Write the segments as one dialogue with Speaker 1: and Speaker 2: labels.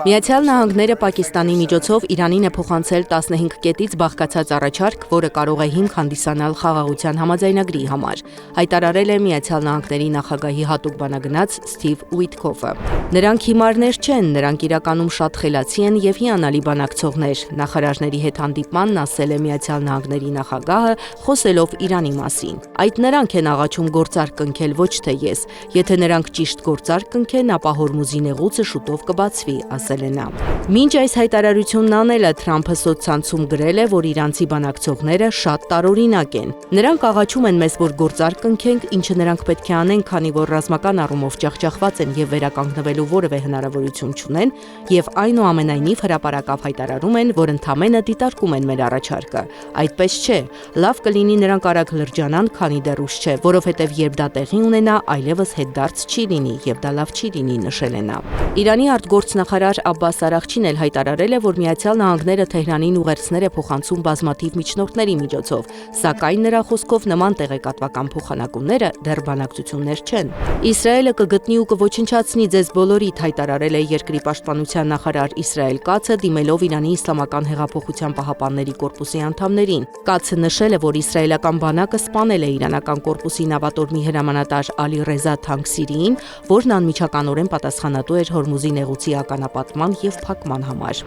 Speaker 1: Միացյալ Նահանգները Պակիստանի միջոցով Իրանին է փոխանցել 15 կետից բաղկացած առաջարկ, որը կարող է հիմք հանդիսանալ խաղաղության համաձայնագրի համար, հայտարարել է Միացյալ Նահանգների նախագահի հատուկ բանագնաց Սթիվ Ուիթքոֆը։ Նրանք հիմարներ չեն, նրանք իրականում շատ խելացի են եւ հիանալի բանակցողներ, նախարարների հետ հանդիպմանն ասել է Միացյալ Նահանգների նախագահը, խոսելով Իրանի մասին։ Այդ նրանք են աղաչում գործարք կնքել, ոչ թե ես։ Եթե նրանք ճիշտ գործարք կնքեն, ապա Հորմուզի նեղուցը շուտով կբացվի, ասել է նա։ Մինչ այս հայտարարությունն անելը Թրամփը սոցցանցում գրել է, որ իրանցի բանակցողները շատ տարօրինակ են։ Նրանք աղաչում են մեզ, որ գործարք կնքենք, ինչը նրանք պետք է անեն, քանի որ ռազմական առումով ջախջախված են եւ վերականգնվելու որևէ հնարավորություն չունեն, եւ այնուամենայնիվ հրապարակավ հայտարարում են, որ ընդամենը դիտարկում են մեր առաջարկը։ Այդպես չէ, լավ կլինի նրանք արագ լրջանան, քանի դեռ ուշ չէ, որովհետեւ երբ դա տեղի ունենա, այլևս հետդարձ չի լինի եւ դա լավ չի լինի, նշել է նա։ Իրանի արտգործնախարար Աբբաս Արաղչին էլ հայտարարել է, որ Միացյալ Նահանգները Թեհրանին ուղերձներ է փոխանցում բազմաթիվ միջնորդների միջոցով, սակայն նրա խոսքով նման տեղեկատվական փոխանակումները դեռ բանակցություններ չեն։ Իսրայելը կգտնի ու կոչնչացնի ձեզ բոլորիդ, հայտարարել է երկրի պաշտպանության նախարար Իսրայել Կացը, դիմելով Իրանի Իսլամական հեղափոխության պահապանների կորպուսի անդամներին։ Կացը նշել է, որ իսրայելական բանակը սպանել է իրանական կորպուսի նավատորմի հրամանատար Ալի Ռեզա Թանգսիրիին, որն անմիջականորեն պատասխանատու էր Հորմուզի նեղուցի ականապատման եւ փակման համար։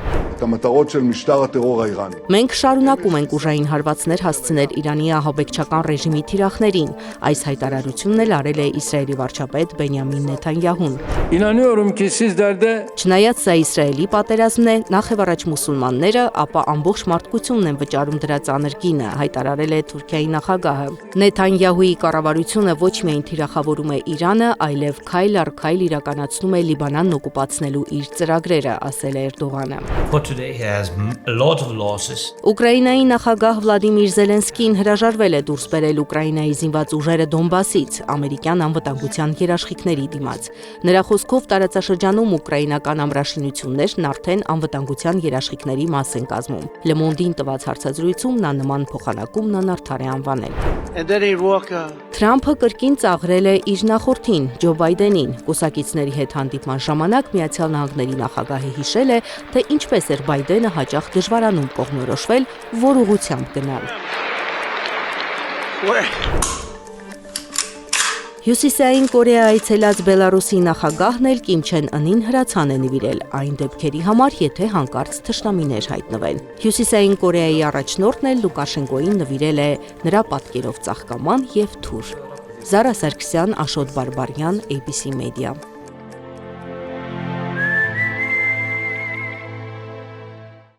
Speaker 1: Մենք շարունակում ենք ուժային հարվածներ հասցնել Իրանի ահաբեկչական ռեժիմի թիրախներին, այս հայտարարությունն էլ արել է Իսրայելի վարչապետ Բենյամին Նեթանյահուն։ Չնայած սա Իսրայելի պատերազմն է, նախ եւ առաջ մուսուլմանները, ապա ամբողջ մարդկությունն են վճարում դրա ծանր գինը, հայտարարել է Թուրքիայի նախագահը։ Նեթանյահուի կառավարությունը ոչ միայն թիրախավորում է Իրանը, այլև քայլ առ քայլ իրականացնում է Լիբանանն օկուպացնելու իր ծրագրերը, ասել է Էրդողանը։ Ուկրաինայի նախագահ Վլադիմիր Զելենսկին հրաժարվել է դուրս բերել Ուկրաինայի զինված ուժերը Դոնբասից ամերիկյան անվտանգության երաշխիքների դիմաց։ Նրա խոսքով տարածաշրջանում ուկրաինական ամրաշինություններն արդեն անվտանգության երաշխիքների մաս են կազմում։ Le Monde-ին տված հարցազրույցում նա նման փոխանակումն անարդար է անվանել։ Թրամփը կրկին ծաղրել է իր նախորդին Ջո Բայդենին։ Կուսակիցների հետ հանդիպման ժամանակ Միացյալ Նահանգների նախագահը հիշել է, թե ինչպես էր Բայդենը հաճախ դժվարանում կողմնորոշվել, որ ուղղությամբ գնալ։ Հյուսիսային Կորեա այցելած Բելարուսի նախագահն էլ Կիմ Չեն Ընին հրացան է նվիրել այն դեպքերի համար, եթե հանկարծ թշնամիներ հայտնվեն։ Հյուսիսային Կորեայի առաջնորդն էլ Լուկաշենկոին նվիրել է նրա պատկերով ծաղկաման եւ թուր։ Զարա Սարգսյան, Աշոտ Բարբարյան, ABC Media։